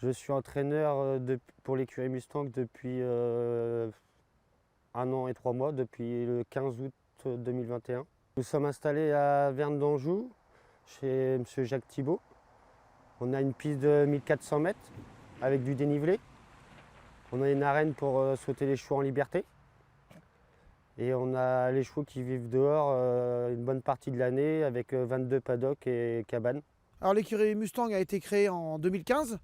Je suis entraîneur pour l'écurie Mustang depuis 1 an et 3 mois, depuis le 15 août 2021. Nous sommes installés à Verne d'Anjou, chez M. Jacques Thibault. On a une piste de 1400 mètres avec du dénivelé. On a une arène pour sauter les chevaux en liberté. Et on a les chevaux qui vivent dehors une bonne partie de l'année avec 22 paddocks et cabanes. Alors l'écurie Mustang a été créée en 2015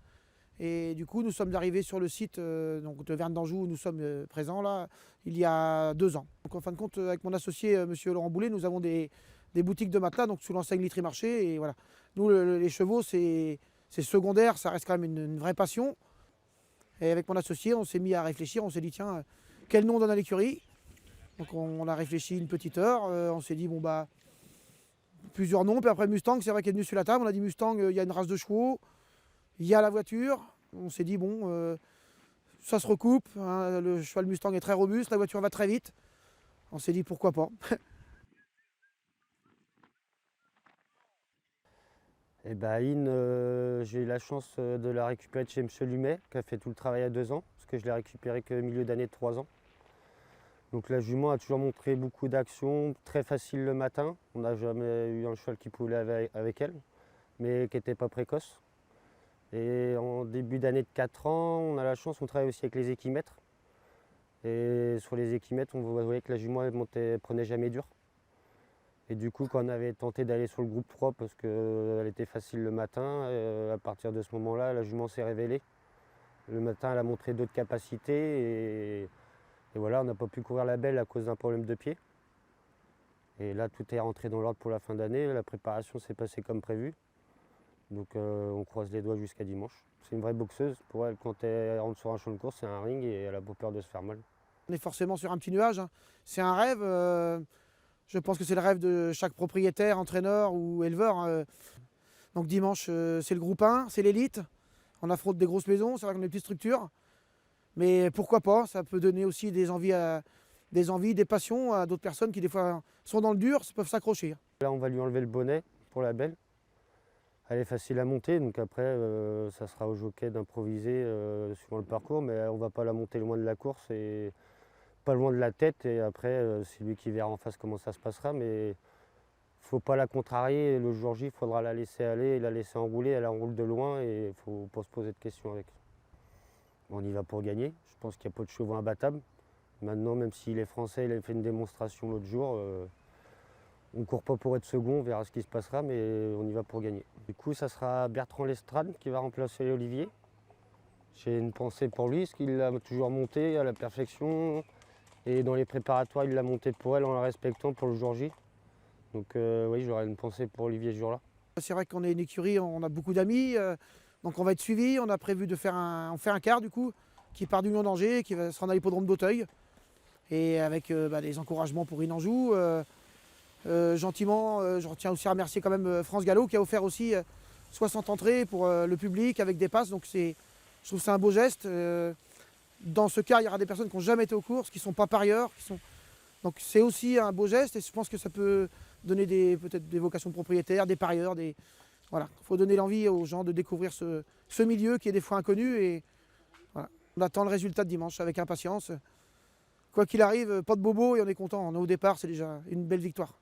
et du coup nous sommes arrivés sur le site donc de Verne d'Anjou où nous sommes présents là il y a 2 ans. Donc en fin de compte avec mon associé monsieur Laurent Boulet nous avons des boutiques de matelas donc sous l'enseigne Litry Marché et voilà. Nous les chevaux c'est secondaire, ça reste quand même une vraie passion. Et avec mon associé on s'est mis à réfléchir, on s'est dit tiens quel nom donne à l'écurie. Donc on a réfléchi une petite heure, on s'est dit bon bah plusieurs noms, puis après Mustang, c'est vrai qu'il est venu sur la table, on a dit Mustang, il y a une race de chevaux, il y a la voiture, on s'est dit bon, ça se recoupe, hein, le cheval Mustang est très robuste, la voiture va très vite, on s'est dit pourquoi pas. Et In, j'ai eu la chance de la récupérer de chez M. Lumet, qui a fait tout le travail à 2 ans, parce que je l'ai récupéré que milieu d'année de 3 ans. Donc la jument a toujours montré beaucoup d'action, très facile le matin. On n'a jamais eu un cheval qui pouvait avec elle, mais qui n'était pas précoce. Et en début d'année de 4 ans, on a la chance, on travaille aussi avec les équimètres. Et sur les équimètres, on voyait que la jument elle prenait jamais dur. Et du coup, quand on avait tenté d'aller sur le groupe 3 parce qu'elle était facile le matin, à partir de ce moment-là, la jument s'est révélée. Le matin, elle a montré d'autres capacités et voilà, on n'a pas pu courir la belle à cause d'un problème de pied. Et là, tout est rentré dans l'ordre pour la fin d'année. La préparation s'est passée comme prévu. Donc on croise les doigts jusqu'à dimanche. C'est une vraie boxeuse. Pour elle, quand elle rentre sur un champ de course, c'est un ring et elle a pas peur de se faire mal. On est forcément sur un petit nuage, hein. C'est un rêve, je pense que c'est le rêve de chaque propriétaire, entraîneur ou éleveur. Donc dimanche, c'est le groupe 1, c'est l'élite. On affronte des grosses maisons, c'est vrai qu'on a une petite structure. Mais pourquoi pas, ça peut donner aussi des envies, des passions à d'autres personnes qui des fois sont dans le dur, peuvent s'accrocher. Là, on va lui enlever le bonnet pour la belle. Elle est facile à monter, donc après, ça sera au jockey d'improviser suivant le parcours, mais on ne va pas la monter loin de la course et pas loin de la tête. Et après, c'est lui qui verra en face comment ça se passera, mais il ne faut pas la contrarier. Le jour J, il faudra la laisser aller, la laisser enrouler. Elle enroule de loin et il ne faut pas se poser de questions avec. On y va pour gagner. Je pense qu'il n'y a pas de chevaux imbattables. Maintenant, même s'il est français, il a fait une démonstration l'autre jour. On ne court pas pour être second, on verra ce qui se passera, mais on y va pour gagner. Du coup, ça sera Bertrand Lestrade qui va remplacer Olivier. J'ai une pensée pour lui, parce qu'il l'a toujours monté à la perfection. Et dans les préparatoires, il l'a monté pour elle en la respectant pour le jour J. Donc oui, j'aurai une pensée pour Olivier ce jour-là. C'est vrai qu'on est une écurie, on a beaucoup d'amis, donc on va être suivi. On a prévu de faire on fait un quart du coup, qui part du Lion d'Angers, qui va se rendre à l'hippodrome d'Auteuil. Et avec des encouragements pour Inanjou. Gentiment, je retiens aussi à remercier quand même France Gallo qui a offert aussi 60 entrées pour le public avec des passes. Donc je trouve que c'est un beau geste. Dans ce cas, il y aura des personnes qui n'ont jamais été aux courses, qui ne sont pas parieurs. Donc c'est aussi un beau geste et je pense que ça peut donner peut-être des vocations de propriétaires, des parieurs. Voilà. Il faut donner l'envie aux gens de découvrir ce milieu qui est des fois inconnu. Et voilà. On attend le résultat de dimanche avec impatience. Quoi qu'il arrive, pas de bobo et on est content. On est au départ, c'est déjà une belle victoire.